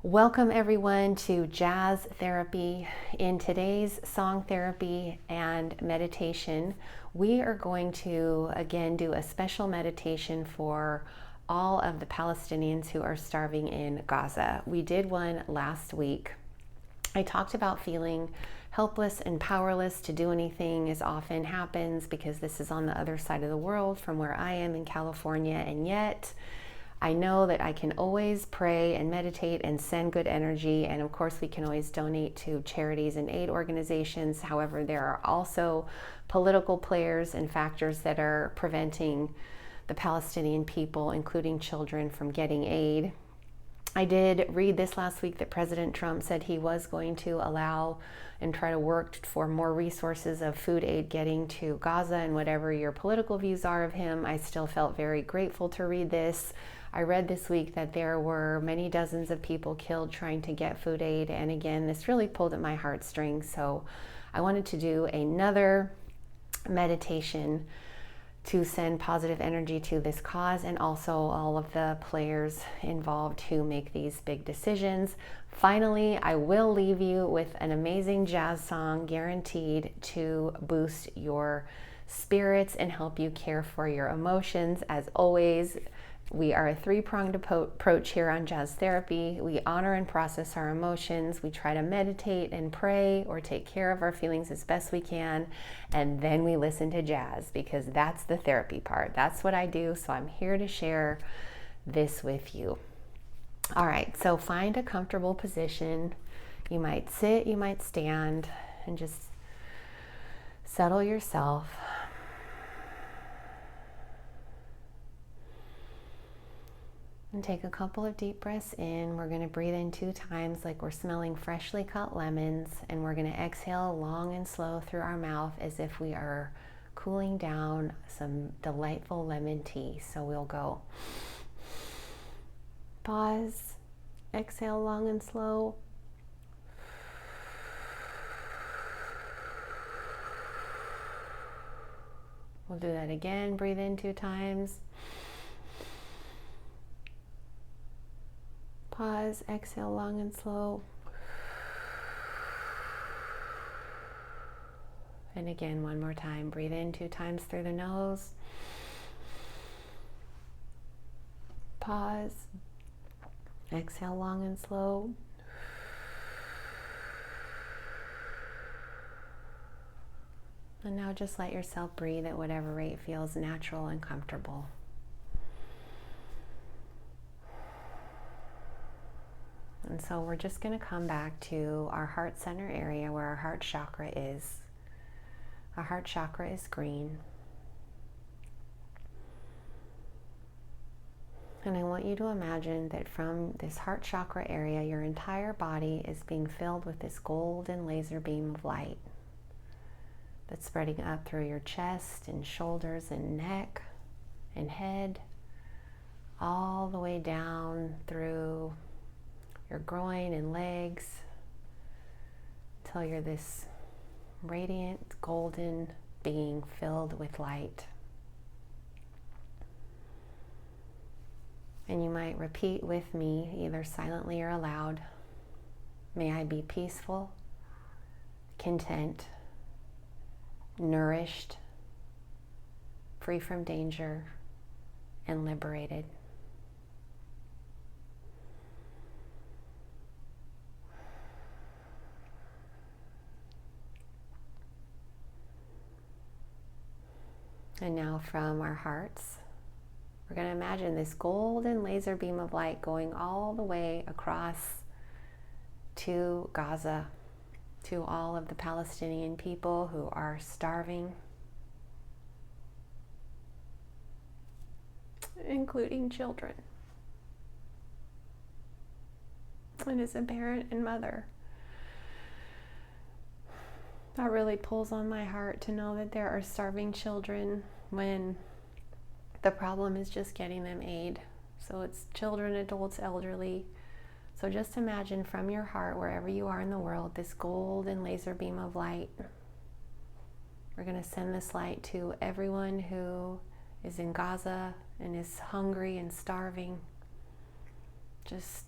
Welcome everyone to Jazz Therapy. In today's song therapy and meditation, we are going to again do a special meditation for all of the Palestinians who are starving in Gaza. We did one last week. I talked about feeling helpless and powerless to do anything, as often happens because this is on the other side of the world from where I am in California, and yet I know that I can always pray and meditate and send good energy, and of course we can always donate to charities and aid organizations. However, there are also political players and factors that are preventing the Palestinian people, including children, from getting aid. I did read this last week that President Trump said he was going to allow and try to work for more resources of food aid getting to Gaza, and whatever your political views are of him, I still felt very grateful to read this. I read this week that there were many dozens of people killed trying to get food aid, and again, this really pulled at my heartstrings, so I wanted to do another meditation to send positive energy to this cause, and also all of the players involved who make these big decisions. Finally, I will leave you with an amazing jazz song guaranteed to boost your spirits and help you care for your emotions. As always, we are a three-pronged approach here on Jazz Therapy. We honor and process our emotions. We try to meditate and pray or take care of our feelings as best we can. And then we listen to jazz, because that's the therapy part. That's what I do. So I'm here to share this with you. All right, so find a comfortable position. You might sit, you might stand, and just settle yourself. And take a couple of deep breaths in. We're going to breathe in 2 times like we're smelling freshly cut lemons, and we're going to exhale long and slow through our mouth as if we are cooling down some delightful lemon tea. So we'll go pause, exhale long and slow. We'll do that again. Breathe in 2 times. Pause, exhale long and slow. And again, one more time. Breathe in 2 times through the nose. Pause. Exhale long and slow. And now just let yourself breathe at whatever rate feels natural and comfortable. And so we're just going to come back to our heart center area where our heart chakra is. Our heart chakra is green. And I want you to imagine that from this heart chakra area, your entire body is being filled with this golden laser beam of light that's spreading up through your chest and shoulders and neck and head, all the way down through your groin and legs, until you're this radiant golden being filled with light. And you might repeat with me, either silently or aloud: may I be peaceful, content, nourished, free from danger, and liberated. And now from our hearts, we're going to imagine this golden laser beam of light going all the way across to Gaza, to all of the Palestinian people who are starving, including children. And as a parent and mother, that really pulls on my heart to know that there are starving children when the problem is just getting them aid. So it's children, adults, elderly. So just imagine from your heart, wherever you are in the world, this golden laser beam of light. We're going to send this light to everyone who is in Gaza and is hungry and starving. Just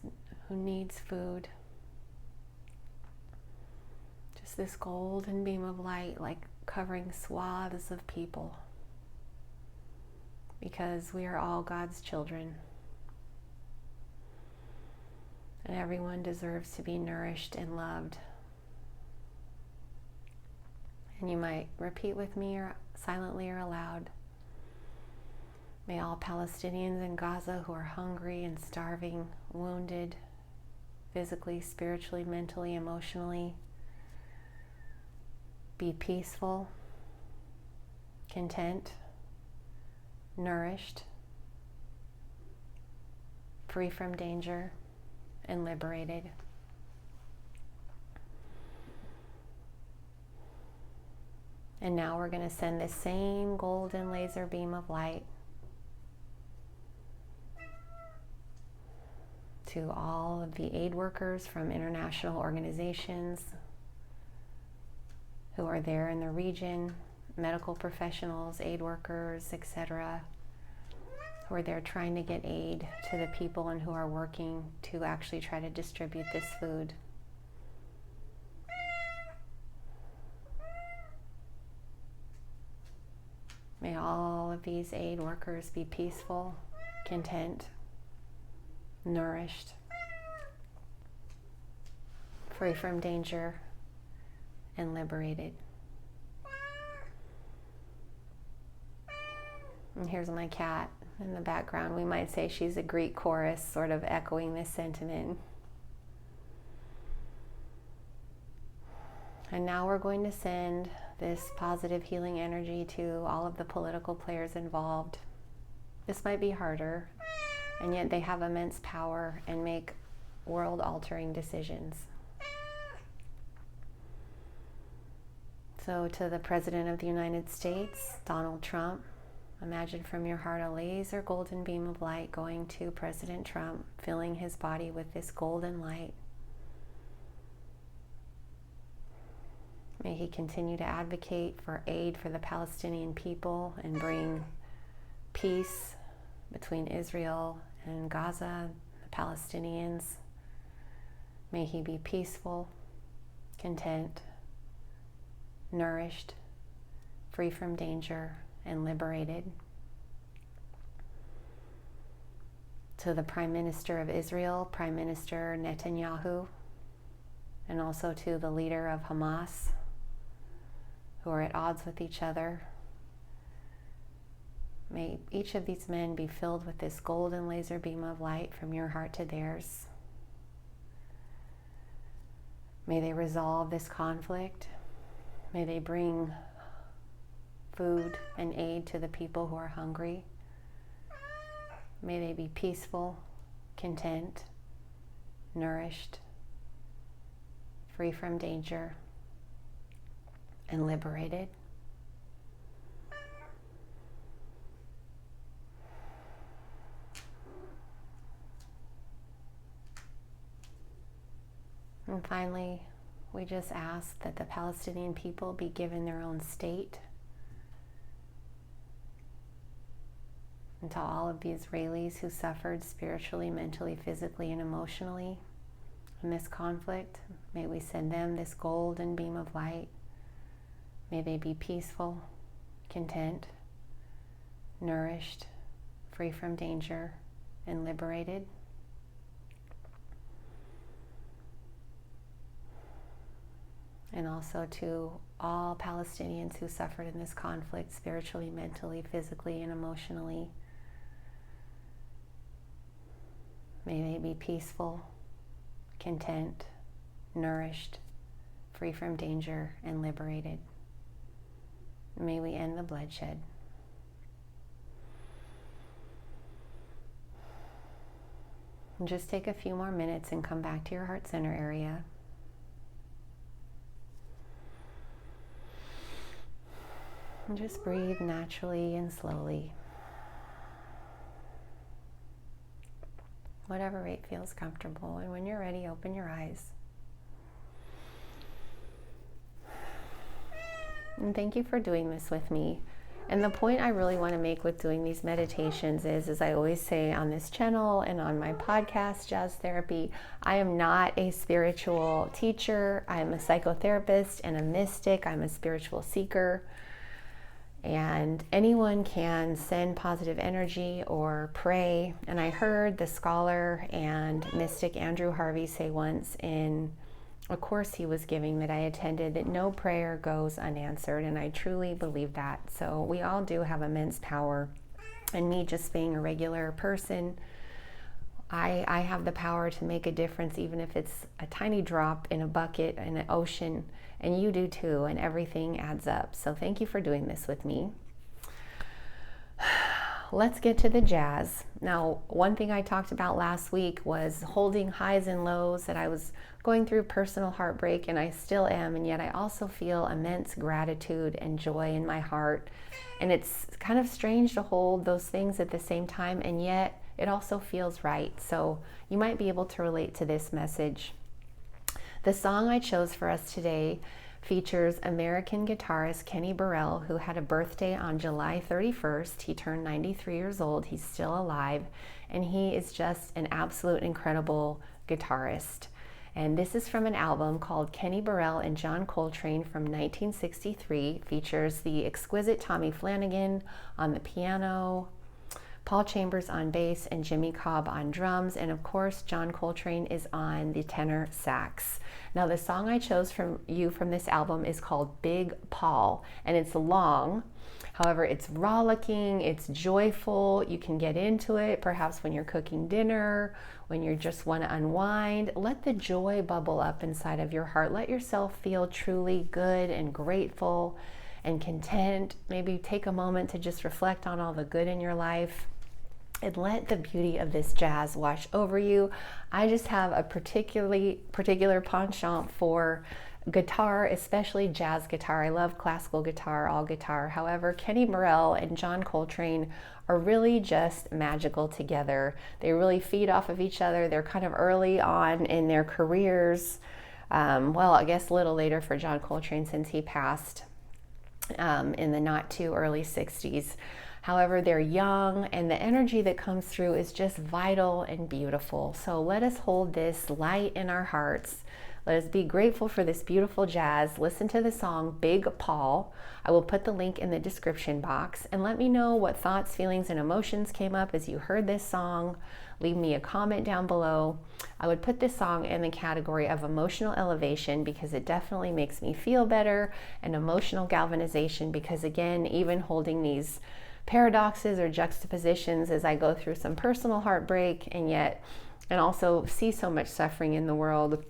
who needs food. Just this golden beam of light, like covering swaths of people, because we are all God's children. And everyone deserves to be nourished and loved. And you might repeat with me, or silently or aloud. May all Palestinians in Gaza who are hungry and starving, wounded, physically, spiritually, mentally, emotionally, be peaceful, content, nourished, free from danger, and liberated. And now we're going to send this same golden laser beam of light to all of the aid workers from international organizations who are there in the region, medical professionals, aid workers, etc., who are there trying to get aid to the people and who are working to actually try to distribute this food. May all of these aid workers be peaceful, content, nourished, free from danger, and liberated. And here's my cat in the background. We might say she's a Greek chorus, sort of echoing this sentiment. And now we're going to send this positive healing energy to all of the political players involved. This might be harder, and yet they have immense power and make world-altering decisions. So to the President of the United States, Donald Trump, imagine from your heart a laser golden beam of light going to President Trump, filling his body with this golden light. May he continue to advocate for aid for the Palestinian people and bring peace between Israel and Gaza, the Palestinians. May he be peaceful, content, nourished, free from danger, and liberated. To the Prime Minister of Israel, Prime Minister Netanyahu, and also to the leader of Hamas, who are at odds with each other. May each of these men be filled with this golden laser beam of light from your heart to theirs. May they resolve this conflict. May they bring food and aid to the people who are hungry. May they be peaceful, content, nourished, free from danger, and liberated. And finally, we just ask that the Palestinian people be given their own state, and to all of the Israelis who suffered spiritually, mentally, physically, and emotionally in this conflict, may we send them this golden beam of light. May they be peaceful, content, nourished, free from danger, and liberated. And also to all Palestinians who suffered in this conflict spiritually, mentally, physically, and emotionally. May they be peaceful, content, nourished, free from danger, and liberated. May we end the bloodshed. And just take a few more minutes and come back to your heart center area. And just breathe naturally and slowly. Whatever rate feels comfortable. And when you're ready, open your eyes. And thank you for doing this with me. And the point I really want to make with doing these meditations is, as I always say on this channel and on my podcast, Jazz Therapy, I am not a spiritual teacher. I am a psychotherapist and a mystic. I'm a spiritual seeker. And anyone can send positive energy or pray. And I heard the scholar and mystic Andrew Harvey say once in a course he was giving that I attended that no prayer goes unanswered, and I truly believe that. So we all do have immense power, and me just being a regular person, I have the power to make a difference, even if it's a tiny drop in a bucket in an ocean, and you do too, and everything adds up. So thank you for doing this with me. Let's get to the jazz. Now, one thing I talked about last week was holding highs and lows, that I was going through personal heartbreak, and I still am, and yet I also feel immense gratitude and joy in my heart. And it's kind of strange to hold those things at the same time, and yet it also feels right. So you might be able to relate to this message. The song I chose for us today features American guitarist Kenny Burrell, who had a birthday on July 31st. He turned 93 years old. He's still alive, and he is just an absolute incredible guitarist. And this is from an album called Kenny Burrell and John Coltrane from 1963. Features the exquisite Tommy Flanagan on the piano, Paul Chambers on bass, and Jimmy Cobb on drums, and of course John Coltrane is on the tenor sax. Now the song I chose from this album is called Big Paul, and it's long. However, it's rollicking, it's joyful. You can get into it perhaps when you're cooking dinner, when you just want to unwind. Let the joy bubble up inside of your heart. Let yourself feel truly good and grateful and content. Maybe take a moment to just reflect on all the good in your life, and let the beauty of this jazz wash over you. I just have a particular penchant for guitar, especially jazz guitar. I love classical guitar, all guitar. However, Kenny Burrell and John Coltrane are really just magical together. They really feed off of each other. They're kind of early on in their careers. Well, I guess a little later for John Coltrane, since he passed in the not too early 60s. However, they're young, and the energy that comes through is just vital and beautiful. So let us hold this light in our hearts. Let us be grateful for this beautiful jazz. Listen to the song Big Paul. I will put the link in the description box, and let me know what thoughts, feelings, and emotions came up as you heard this song. Leave me a comment down below. I would put this song in the category of emotional elevation because it definitely makes me feel better, and emotional galvanization because, again, even holding these paradoxes or juxtapositions as I go through some personal heartbreak and also see so much suffering in the world,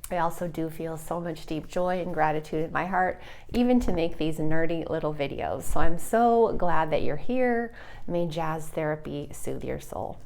I also do feel so much deep joy and gratitude in my heart, even to make these nerdy little videos. So I'm so glad that you're here. May Jazz Therapy soothe your soul.